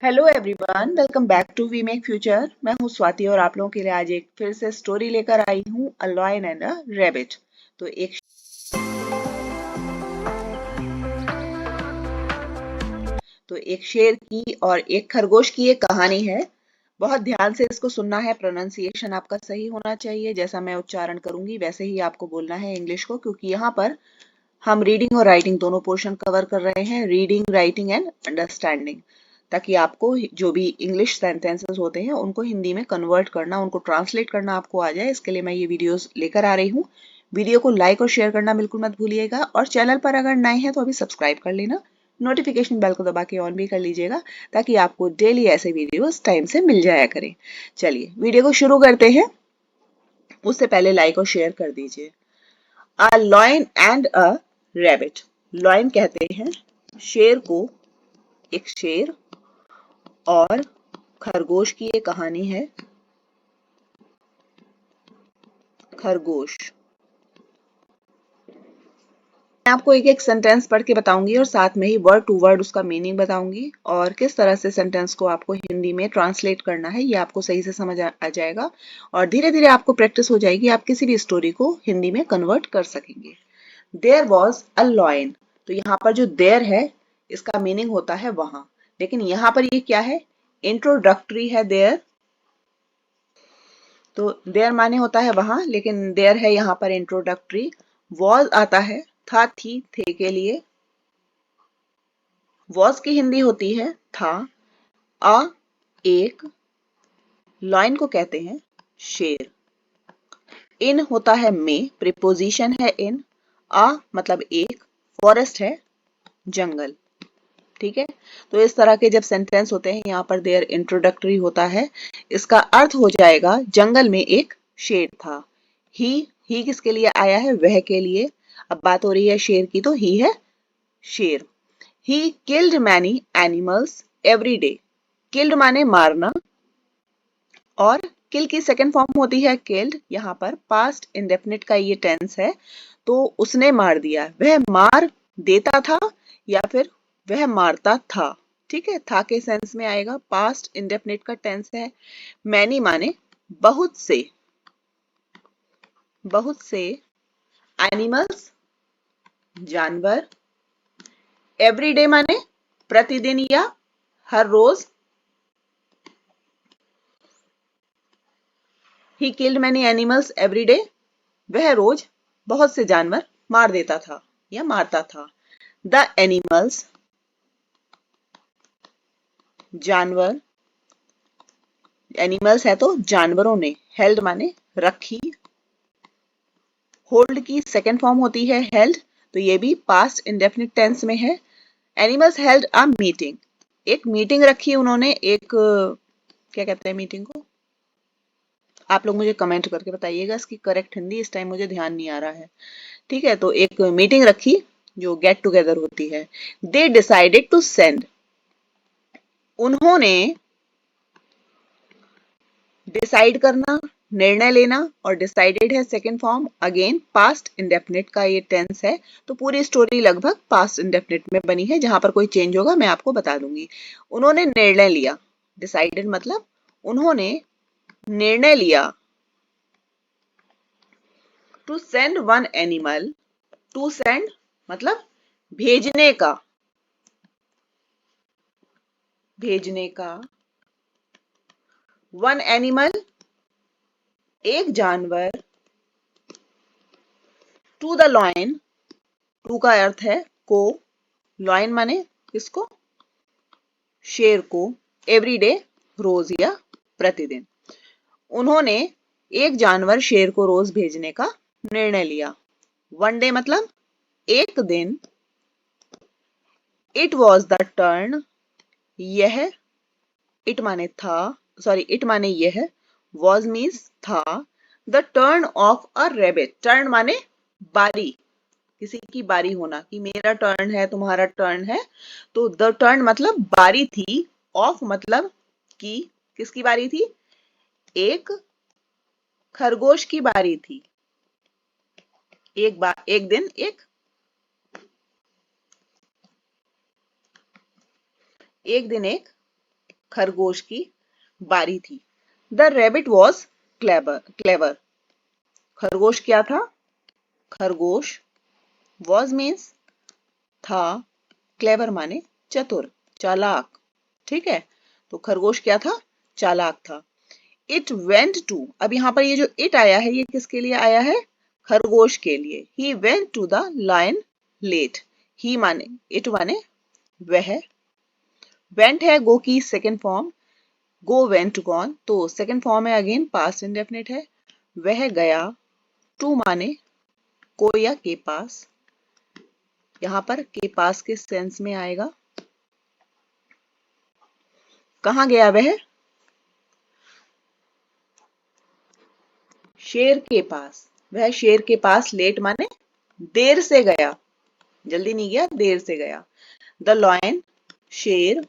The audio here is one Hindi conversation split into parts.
Hello everyone, welcome back to we make future. मैं हूं स्वाति और आप लोगों के लिए आज एक फिर से स्टोरी लेकर आई हूं, a lion and a rabbit. तो एक शेर की और एक खरगोश की एक कहानी है। बहुत ध्यान से इसको सुनना है। प्रोनाउंसिएशन आपका सही होना चाहिए। जैसा मैं उच्चारण करूंगी वैसे ही आपको बोलना है इंग्लिश को, क्योंकि यहाँ पर हम रीडिंग और राइटिंग दोनों पोर्शन कवर कर रहे हैं, रीडिंग, राइटिंग एंड अंडरस्टैंडिंग, ताकि आपको जो भी इंग्लिश सेंटेंसेस होते हैं उनको हिंदी में कन्वर्ट करना, उनको ट्रांसलेट करना आपको आ जाए। इसके लिए मैं ये वीडियोस लेकर आ रही हूँ। वीडियो को लाइक और शेयर करना बिल्कुल मत भूलिएगा, और चैनल पर अगर नए हैं तो अभी सब्सक्राइब कर लेना, नोटिफिकेशन बेल को दबा के ऑन भी कर लीजिएगा, ताकि आपको डेली ऐसे वीडियोस टाइम से मिल जाया करें। चलिए वीडियो को शुरू करते हैं। उससे पहले लाइक और शेयर कर दीजिए। A lion and a rabbit. Lion कहते हैं शेर को, एक शेर, और खरगोश की ये कहानी है, खरगोश। मैं आपको एक एक सेंटेंस पढ़ के बताऊंगी और साथ में ही वर्ड टू वर्ड उसका मीनिंग बताऊंगी, और किस तरह से सेंटेंस को आपको हिंदी में ट्रांसलेट करना है ये आपको सही से समझ आ जाएगा, और धीरे धीरे आपको प्रैक्टिस हो जाएगी। आप किसी भी स्टोरी को हिंदी में कन्वर्ट कर सकेंगे। There was a lion. तो यहाँ पर जो देयर है इसका मीनिंग होता है वहां, लेकिन यहाँ पर ये क्या है? इंट्रोडक्टरी है देयर। तो देयर माने होता है वहां, लेकिन देयर है यहाँ पर इंट्रोडक्टरी। वॉज आता है था, थी, थे के लिए। वॉज की हिंदी होती है था। अ एक, लॉयन को कहते हैं शेर। इन होता है में, प्रीपोजिशन है इन। अ मतलब एक, फॉरेस्ट है जंगल। ठीक है, तो इस तरह के जब सेंटेंस होते हैं यहाँ पर देयर इंट्रोडक्टरी होता है, इसका अर्थ हो जाएगा जंगल में एक शेर था। ही किसके लिए आया है? वह के लिए। अब बात हो रही है शेर की, तो ही है शेर। ही killed many animals every day. Killed माने मारना, और किल की सेकेंड फॉर्म होती है किल्ड। यहाँ पर पास्ट इंडेफिनिट का ये टेंस है, तो उसने मार दिया, वह मार देता था, या फिर वह मारता था। ठीक है, था के सेंस में आएगा। पास्ट इंडेफिनिट का टेंस है। मैनी माने बहुत से, बहुत से। एनिमल्स जानवर। एवरीडे माने प्रतिदिन या हर रोज। He killed many animals every day. वह रोज बहुत से जानवर मार देता था या मारता था। द एनिमल्स जानवर। एनिमल्स है तो जानवरों ने। हेल्ड माने रखी। होल्ड की सेकेंड फॉर्म होती है हेल्ड, तो ये भी पास्ट इंडेफिनिट टेंस में है। Animals held a meeting. एक मीटिंग रखी उन्होंने। एक क्या कहते हैं मीटिंग को? आप लोग मुझे कमेंट करके बताइएगा इसकी करेक्ट हिंदी, इस टाइम मुझे ध्यान नहीं आ रहा है। ठीक है, तो एक मीटिंग रखी जो गेट टुगेदर होती है। They decided to send. उन्होंने, डिसाइड करना, निर्णय लेना, और डिसाइडेड है second form, again past indefinite का ये टेंस है। तो पूरी स्टोरी लगभग पास्ट इंडेफिनिट में बनी है। जहां पर कोई चेंज होगा मैं आपको बता दूंगी। उन्होंने निर्णय लिया। डिसाइडेड मतलब उन्होंने निर्णय लिया। To send one animal. To send मतलब भेजने का, भेजने का। वन एनिमल एक जानवर। टू द लॉयन, टू का अर्थ है को, लॉयन माने किसको? शेर को। एवरी डे रोज या प्रतिदिन। उन्होंने एक जानवर शेर को रोज भेजने का निर्णय लिया। वन डे मतलब एक दिन। इट वॉज द टर्न, यह, इट माने था, सॉरी इट माने यह, वॉज मीन्स था, the turn of a rebate. Turn माने बारी, किसी की बारी होना, कि मेरा टर्न है, तुम्हारा टर्न है। तो द टर्न मतलब बारी थी, ऑफ मतलब की, किसकी बारी थी? एक खरगोश की बारी थी। एक दिन एक खरगोश की बारी थी। The rabbit was clever. खरगोश क्या था? खरगोश वॉज मीन्स था, क्लेवर माने चतुर, चालाक। ठीक है, तो खरगोश क्या था? चालाक था। इट वेंट टू, अब यहाँ पर ये जो इट आया है ये किसके लिए आया है? खरगोश के लिए। He went to the lion late. He माने इट माने वह। वेंट है गो की second form, go went gone, तो सेकेंड फॉर्म है अगेन पास्ट इंडेफिनिट है। वह गया, टू माने को या के पास, यहां पर के पास के सेंस में आएगा। कहां गया वह? शेर के पास। वह शेर के पास लेट माने देर से गया, जल्दी नहीं गया, देर से गया। द लॉयन शेर,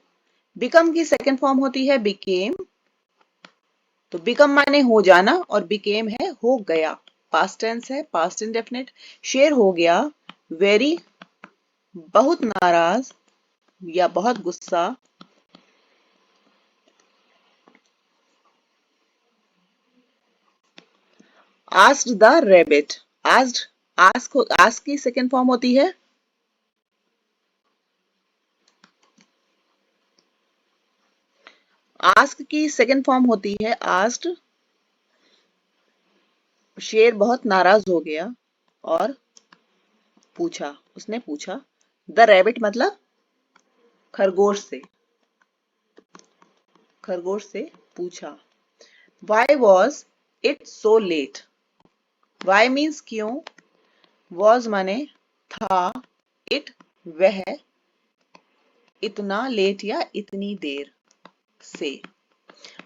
बिकम की सेकेंड फॉर्म होती है बिकेम, तो बिकम माने हो जाना और बिकेम है हो गया, पास्ट टेंस है, पास्ट इंडेफिनिट। शेर हो गया वेरी, बहुत नाराज या बहुत गुस्सा। आस्क्ड द रैबिट, आस्क की सेकेंड फॉर्म होती है आस्क की सेकेंड फॉर्म होती है आस्क्ड। शेर बहुत नाराज हो गया और पूछा, उसने पूछा। द रैबिट मतलब खरगोश से, खरगोश से पूछा। Why was it so late? Why means क्यों, वॉज माने था, इट वह, इतना लेट या इतनी देर से।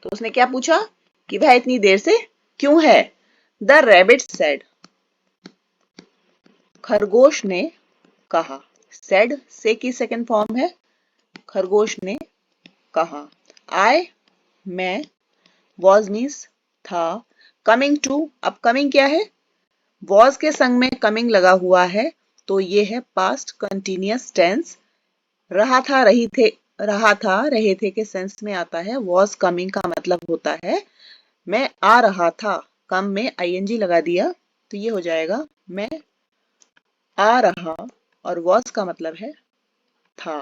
तो उसने क्या पूछा कि वह इतनी देर से क्यों है? द रैबिट सेड, खरगोश ने कहा। सेड से की सेकेंड फॉर्म है, खरगोश ने कहा। आई मैं, वॉज मीन्स था, कमिंग टू, अब कमिंग क्या है? वॉज के संग में कमिंग लगा हुआ है, तो ये है पास्ट कंटिन्यूअस टेंस। रहा था, रही थे, रहा था रहे थे के सेंस में आता है। वॉज कमिंग का मतलब होता है मैं आ रहा था, कम में आईएनजी लगा दिया तो ये हो जाएगा मैं आ रहा, और वॉज का मतलब है था।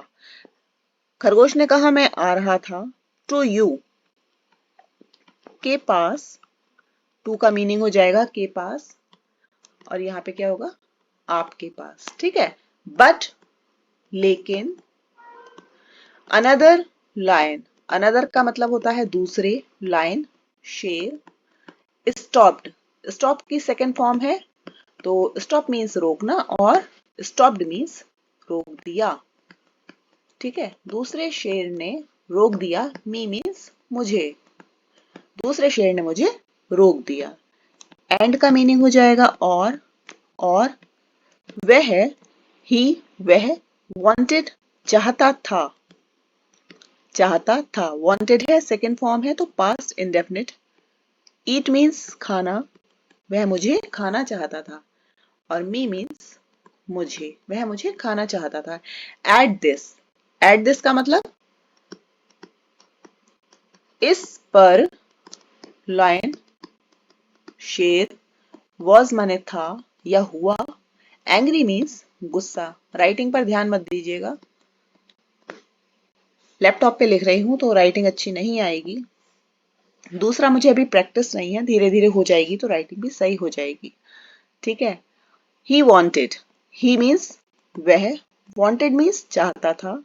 खरगोश ने कहा मैं आ रहा था। टू यू के पास, टू का मीनिंग हो जाएगा के पास, और यहाँ पे क्या होगा? आपके पास। ठीक है, बट लेकिन, अनदर लायन, अनदर का मतलब होता है दूसरे, लायन शेर। स्टॉप्ड, स्टॉप की सेकेंड फॉर्म है, तो स्टॉप मीन्स रोकना और स्टॉप्ड मीन्स रोक दिया। ठीक है, दूसरे शेर ने रोक दिया, मी मीन्स मुझे, दूसरे शेर ने मुझे रोक दिया। एंड का मीनिंग हो जाएगा और वह, ही वह, वांटेड चाहता था, चाहता था, वांटेड है सेकेंड फॉर्म है तो पास्ट इंडेफिनिट। ईट मीन्स खाना, वह मुझे खाना चाहता था, और मी मीन्स मुझे, वह मुझे खाना चाहता था। एट दिस, एट दिस का मतलब इस पर, लायन शेर, वॉज माने था या हुआ, एंग्री मीन्स गुस्सा। राइटिंग पर ध्यान मत दीजिएगा, लैपटॉप पे लिख रही हूं तो राइटिंग अच्छी नहीं आएगी। दूसरा, मुझे अभी प्रैक्टिस नहीं है, धीरे धीरे हो जाएगी तो राइटिंग भी सही हो जाएगी। ठीक है, ही वॉन्टेड, ही मीन्स वह, वॉन्टेड मीन्स चाहता था।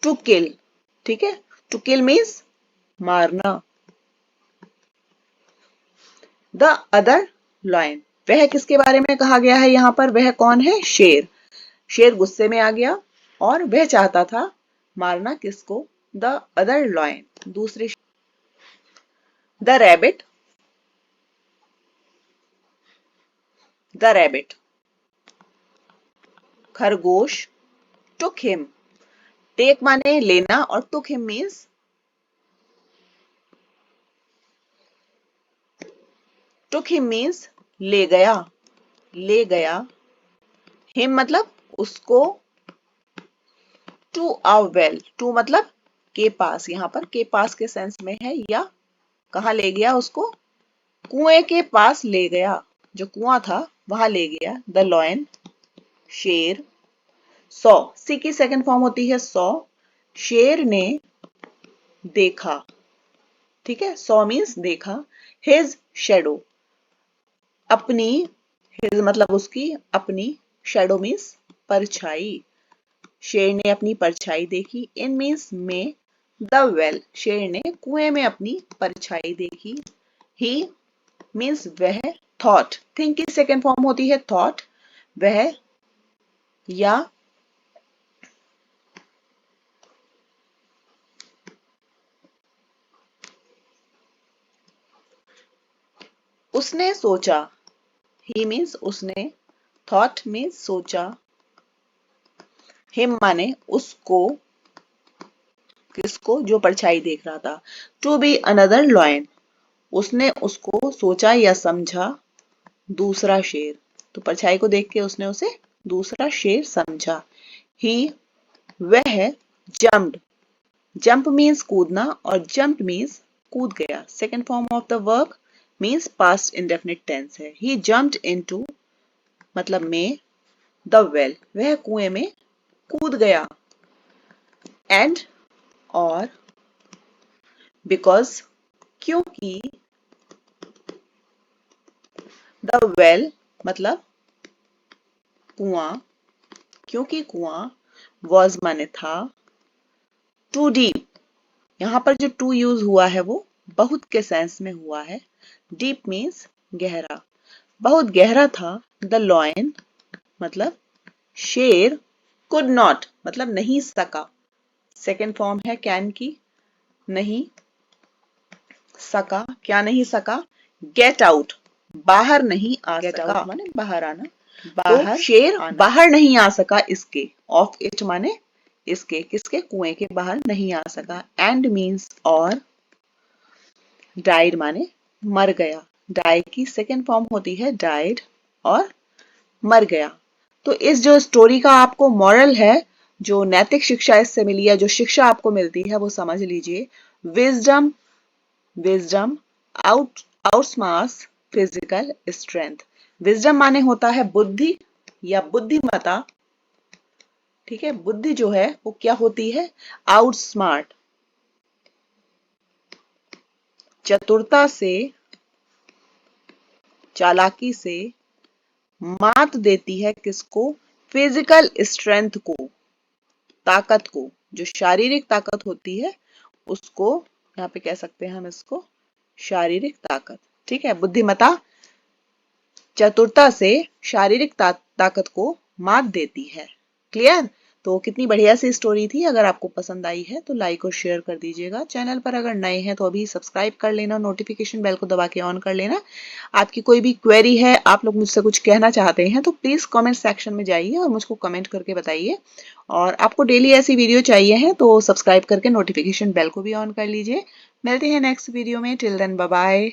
टू किल, ठीक है, टू किल मीन्स मारना। द अदर लॉयन, वह किसके बारे में कहा गया है यहाँ पर? वह कौन है? शेर। शेर गुस्से में आ गया और वह चाहता था मारना किसको? द अदर लॉयन, दूसरे। द रैबिट, द रैबिट खरगोश, टुक हिम, टेक माने लेना और took him means, took him means ले गया, ले गया। हिम मतलब उसको, टू अ वेल, टू मतलब के पास, यहाँ पर के पास के सेंस में है, या कहाँ ले गया उसको, कुएं के पास ले गया, जो कुआं था वहां ले गया। द लॉयन शेर, सॉ, सी की सेकंड फॉर्म होती है सॉ, शेर ने देखा, ठीक है, सॉ मीन्स देखा। हिज शेडो, अपनी, हिज मतलब उसकी, अपनी, शेडो मीन्स परछाई, शेर ने अपनी परछाई देखी। इन मीन्स में, द वेल, शेर ने कुएं में अपनी परछाई देखी। ही मीन्स वह, थॉट, थिंक की सेकेंड फॉर्म होती है थॉट, वह या उसने सोचा, ही मीन्स उसने, थॉट मीन्स सोचा, हिम माने उसको, किसको, जो परछाई देख रहा था। टू बी अनदर लॉयन, उसने उसको सोचा या समझा दूसरा शेर, तो परछाई को देख के उसने उसे दूसरा शेर समझा। ही वह, जम्प्ड, जंप मीन्स कूदना और जंप मीन्स कूद गया। Second form of the verb means past indefinite tense है। ही जम्प्ड इनटू मतलब में, द वेल, वह कुएं में कूद गया। एंड और बिकॉज क्योंकि, द वेल मतलब कुआं, क्योंकि कुआं, वॉज माने था, टू डीप, यहां पर जो टू यूज हुआ है वो बहुत के सेंस में हुआ है। डीप मीन्स गहरा, बहुत गहरा था। द लॉयन मतलब शेर, कुड नॉट मतलब नहीं सका, सेकेंड फॉर्म है कैन की, नहीं सका, क्या नहीं सका, गेट आउट, बाहर नहीं आ गेट सका, आउट माने बाहर आना, बाहर तो शेर आना, बाहर नहीं आ सका इसके, ऑफ इट माने इसके, किसके, कुएं के बाहर नहीं आ सका। एंड मीन्स और, डाइड माने मर गया, डाई की सेकेंड फॉर्म होती है डाइड और मर गया। तो इस जो स्टोरी का आपको मॉरल है, जो नैतिक शिक्षा इससे मिली है, जो शिक्षा आपको मिलती है वो समझ लीजिए। Wisdom, wisdom out outsmarts physical strength. Wisdom माने होता है बुद्धि या बुद्धिमता, ठीक है, बुद्धि जो है वो क्या होती है, आउटस्मार्ट, चतुरता से, चालाकी से मात देती है किसको, फिजिकल स्ट्रेंथ को, ताकत को, जो शारीरिक ताकत होती है उसको, यहाँ पे कह सकते हैं हम इसको शारीरिक ताकत, ठीक है। बुद्धिमता चतुरता से शारीरिक ताकत को मात देती है। क्लियर? तो कितनी बढ़िया सी स्टोरी थी। अगर आपको पसंद आई है तो लाइक और शेयर कर दीजिएगा। चैनल पर अगर नए हैं तो अभी सब्सक्राइब कर लेना, नोटिफिकेशन बेल को दबा के ऑन कर लेना। आपकी कोई भी क्वेरी है, आप लोग मुझसे कुछ कहना चाहते हैं तो प्लीज कमेंट सेक्शन में जाइए और मुझको कमेंट करके बताइए। और आपको डेली ऐसी वीडियो चाहिए है तो सब्सक्राइब करके नोटिफिकेशन बेल को भी ऑन कर लीजिए। मिलते हैं नेक्स्ट वीडियो में। Till then bye bye.